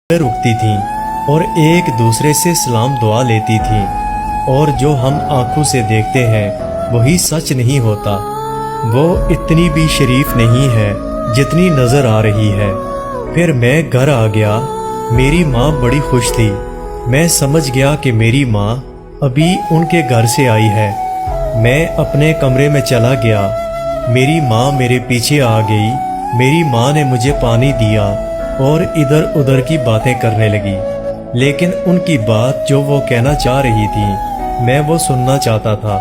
रुकती थीं और एक दूसरे से सलाम दुआ लेती थीं, और जो हम आंखों से देखते हैं वही सच नहीं होता। वो इतनी भी शरीफ नहीं है जितनी नज़र आ रही है। फिर मैं घर आ गया। मेरी माँ बड़ी खुश थी। मैं समझ गया कि मेरी माँ अभी उनके घर से आई है। मैं अपने कमरे में चला गया। मेरी माँ मेरे पीछे आ गई। मेरी माँ ने मुझे पानी दिया और इधर उधर की बातें करने लगी, लेकिन उनकी बात जो वो कहना चाह रही थी मैं वो सुनना चाहता था।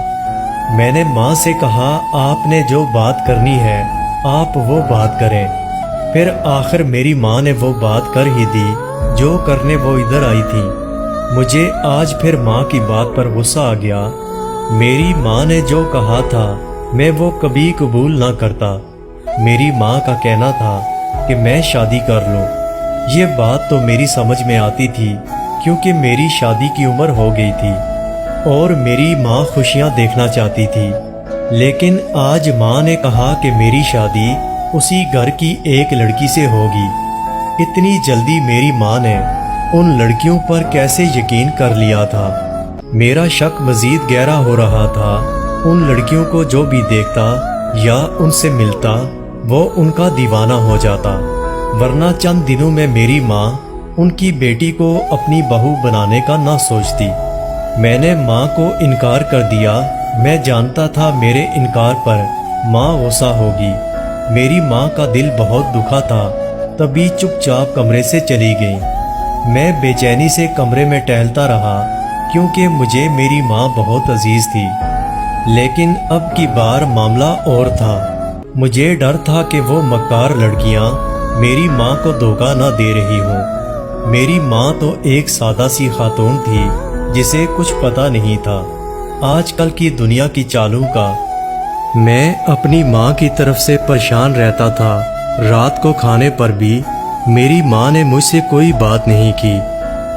मैंने माँ से कहा, आपने जो बात करनी है आप वो बात करें। फिर आखिर मेरी माँ ने वो बात कर ही दी जो करने वो इधर आई थी। मुझे आज फिर माँ की बात पर गुस्सा आ गया। मेरी माँ ने जो कहा था मैं वो कभी कबूल ना करता। मेरी माँ का कहना था कि मैं शादी कर लूँ। ये बात तो मेरी समझ में आती थी क्योंकि मेरी शादी की उम्र हो गई थी और मेरी माँ खुशियाँ देखना चाहती थी। लेकिन आज माँ ने कहा कि मेरी शादी उसी घर की एक लड़की से होगी। इतनी जल्दी मेरी माँ ने उन लड़कियों पर कैसे यकीन कर लिया था? मेरा शक मज़ीद गहरा हो रहा था। उन लड़कियों को जो भी देखता या उनसे मिलता वो उनका दीवाना हो जाता, वरना चंद दिनों में मेरी माँ उनकी बेटी को अपनी बहू बनाने का ना सोचती। मैंने माँ को इनकार कर दिया। मैं जानता था मेरे इनकार पर माँ गुस्सा होगी। मेरी माँ का दिल बहुत दुखा था, तभी चुपचाप कमरे से चली गई। मैं बेचैनी से कमरे में टहलता रहा क्योंकि मुझे मेरी माँ बहुत अजीज थी। लेकिन अब की बार मामला और था। मुझे डर था कि वो मक्कार लड़कियां मेरी माँ को धोखा न दे रही हों। मेरी माँ तो एक सादा सी खातून थी जिसे कुछ पता नहीं था आजकल की दुनिया की चालों का। मैं अपनी माँ की तरफ से परेशान रहता था। रात को खाने पर भी मेरी माँ ने मुझसे कोई बात नहीं की,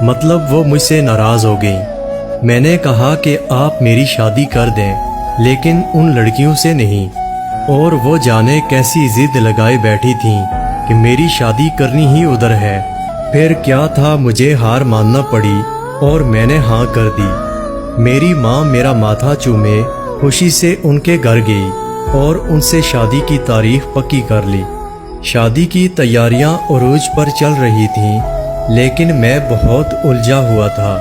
मतलब वो मुझसे नाराज़ हो गई। मैंने कहा कि आप मेरी शादी कर दें, लेकिन उन लड़कियों से नहीं। और वो जाने कैसी जिद लगाए बैठी थीं कि मेरी शादी करनी ही उधर है। फिर क्या था, मुझे हार मानना पड़ी और मैंने हाँ कर दी। मेरी माँ मेरा माथा चूमे खुशी से उनके घर गई और उनसे शादी की तारीख पक्की कर ली। शादी की तैयारियां उरूज पर चल रही थीं, लेकिन मैं बहुत उलझा हुआ था।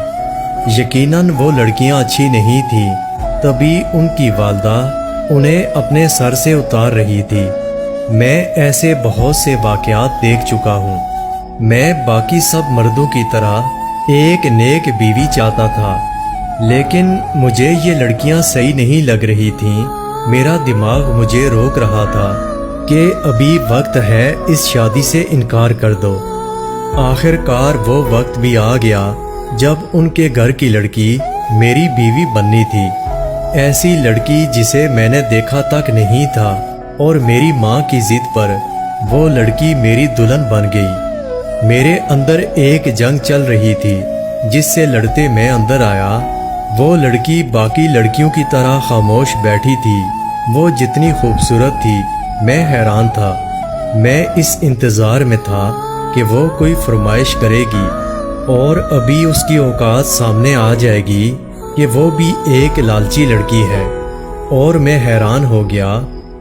यकीनन वो लड़कियां अच्छी नहीं थीं, तभी उनकी वालदा उन्हें अपने सर से उतार रही थी। मैं ऐसे बहुत से वाक़यात देख चुका हूँ। मैं बाकी सब मर्दों की तरह एक नेक बीवी चाहता था, लेकिन मुझे ये लड़कियां सही नहीं लग रही थीं। मेरा दिमाग मुझे रोक रहा था कि अभी वक्त है, इस शादी से इनकार कर दो। आखिरकार वो वक्त भी आ गया जब उनके घर की लड़की मेरी बीवी बननी थी। ऐसी लड़की जिसे मैंने देखा तक नहीं था, और मेरी माँ की जिद पर वो लड़की मेरी दुल्हन बन गई। मेरे अंदर एक जंग चल रही थी जिससे लड़ते मैं अंदर आया। वो लड़की बाकी लड़कियों की तरह खामोश बैठी थी। वो जितनी खूबसूरत थी मैं हैरान था। मैं इस इंतज़ार में था कि वो कोई फरमाइश करेगी और अभी उसकी औकात सामने आ जाएगी कि वो भी एक लालची लड़की है। और मैं हैरान हो गया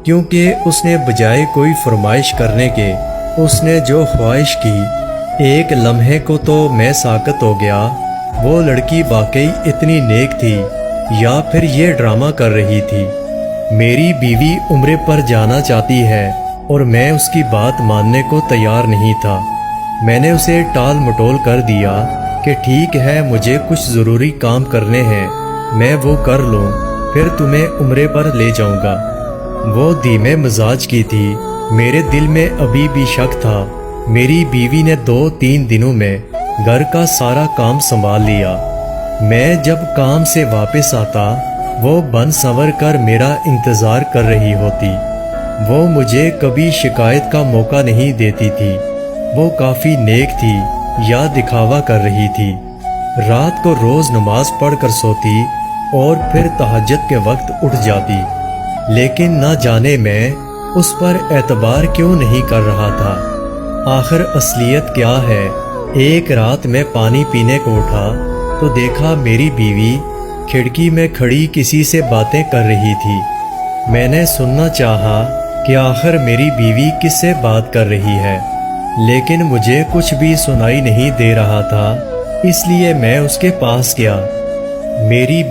क्योंकि उसने बजाय कोई फरमाइश करने के उसने जो ख्वाहिश की, एक लम्हे को तो मैं साकत हो गया। वो लड़की वाकई इतनी नेक थी या फिर ये ड्रामा कर रही थी? मेरी बीवी उम्रे पर जाना चाहती है और मैं उसकी बात मानने को तैयार नहीं था। मैंने उसे टाल मटोल कर दिया कि ठीक है, मुझे कुछ ज़रूरी काम करने हैं, मैं वो कर लूँ, फिर तुम्हें उम्रे पर ले जाऊँगा। वो धीमे मिजाज की थी। मेरे दिल में अभी भी शक था। मेरी बीवी ने 2-3 दिनों में घर का सारा काम संभाल लिया। मैं जब काम से वापस आता वो बन संवर कर मेरा इंतज़ार कर रही होती। वो मुझे कभी शिकायत का मौका नहीं देती थी। वो काफ़ी नेक थी या दिखावा कर रही थी। रात को रोज़ नमाज पढ़ कर सोती और फिर तहज्जुद के वक्त उठ जाती, लेकिन न जाने मैं उस पर एतबार क्यों नहीं कर रहा था। आखिर असलियत क्या है, ایک رات میں پانی پینے کو اٹھا تو دیکھا میری بیوی کھڑکی میں کھڑی کسی سے باتیں کر رہی تھی۔ میں نے سننا چاہا کہ آخر میری بیوی کس سے بات کر رہی ہے، لیکن مجھے کچھ بھی سنائی نہیں دے رہا تھا، اس لیے میں اس کے پاس گیا۔ میری